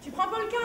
Tu prends pas le cas?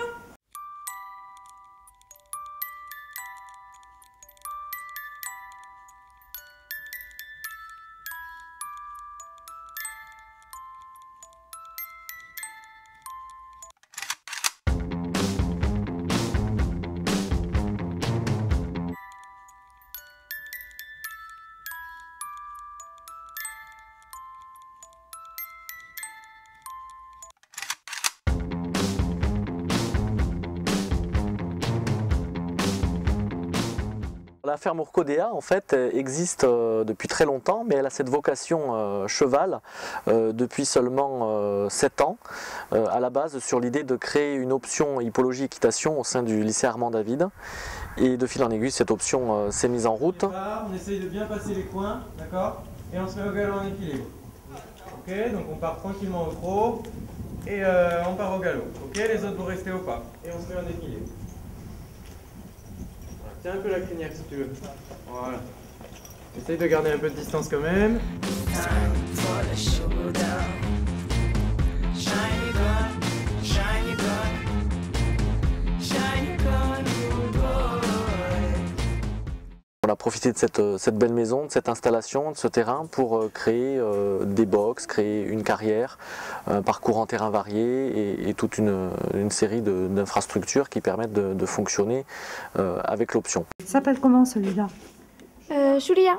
La ferme Urcodea en fait existe depuis très longtemps, mais elle a cette vocation cheval depuis seulement 7 ans, à la base sur l'idée de créer une option hippologie équitation au sein du lycée Armand David. Et de fil en aiguille, cette option s'est mise en route. On essaye de bien passer les coins, d'accord? Et on se met au galop en équilibre. Ok, donc on part tranquillement au trot et on part au galop. Ok, les autres vont rester au pas et on se met en équilibre. Tiens un peu la crinière si tu veux. Voilà. Essaye de garder un peu de distance quand même. On a profité de cette belle maison, de cette installation, de ce terrain pour créer des box, créer une carrière, un parcours en terrain varié et toute une série d'infrastructures qui permettent de fonctionner avec l'option. Il s'appelle comment celui-là? Julia.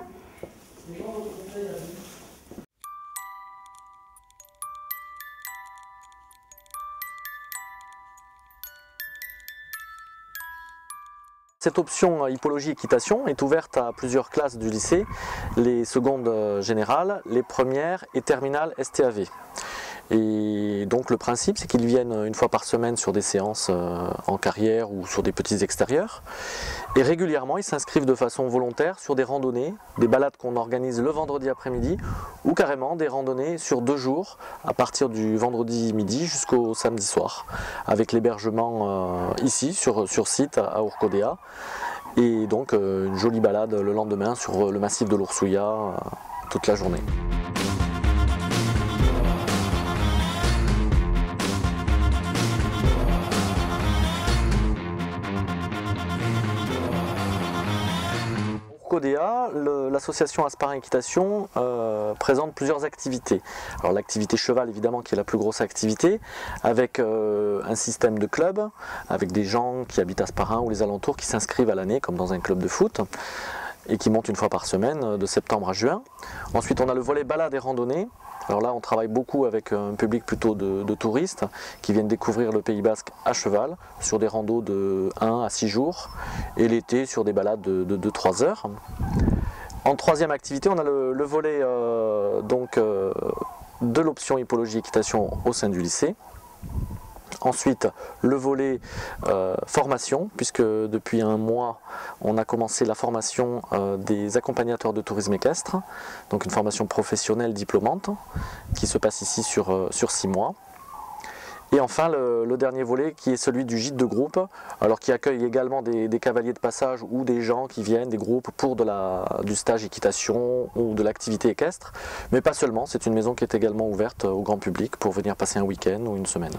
Cette option hippologie équitation est ouverte à plusieurs classes du lycée, les secondes générales, les premières et terminales STAV. Et donc le principe c'est qu'ils viennent une fois par semaine sur des séances en carrière ou sur des petits extérieurs. Et régulièrement ils s'inscrivent de façon volontaire sur des randonnées, des balades qu'on organise le vendredi après-midi ou carrément des randonnées sur 2 jours à partir du vendredi midi jusqu'au samedi soir avec l'hébergement ici sur site à Urcodea et donc une jolie balade le lendemain sur le massif de l'Ursouya toute la journée. Urcodea, l'association Asparin Équitation présente plusieurs activités. Alors l'activité cheval évidemment qui est la plus grosse activité, avec un système de club, avec des gens qui habitent Asparin ou les alentours qui s'inscrivent à l'année comme dans un club de foot et qui montent une fois par semaine de septembre à juin. Ensuite on a le volet balade et randonnée. Alors là on travaille beaucoup avec un public plutôt de touristes qui viennent découvrir le Pays Basque à cheval sur des randos de 1 à 6 jours et l'été sur des balades de 2-3 heures. En troisième activité on a le volet de l'option hippologie équitation au sein du lycée. Ensuite, le volet formation, puisque depuis un mois, on a commencé la formation des accompagnateurs de tourisme équestre, donc une formation professionnelle diplômante qui se passe ici sur 6 mois. Et enfin, le dernier volet qui est celui du gîte de groupe, alors qui accueille également des cavaliers de passage ou des gens qui viennent, des groupes pour du stage équitation ou de l'activité équestre, mais pas seulement, c'est une maison qui est également ouverte au grand public pour venir passer un week-end ou une semaine.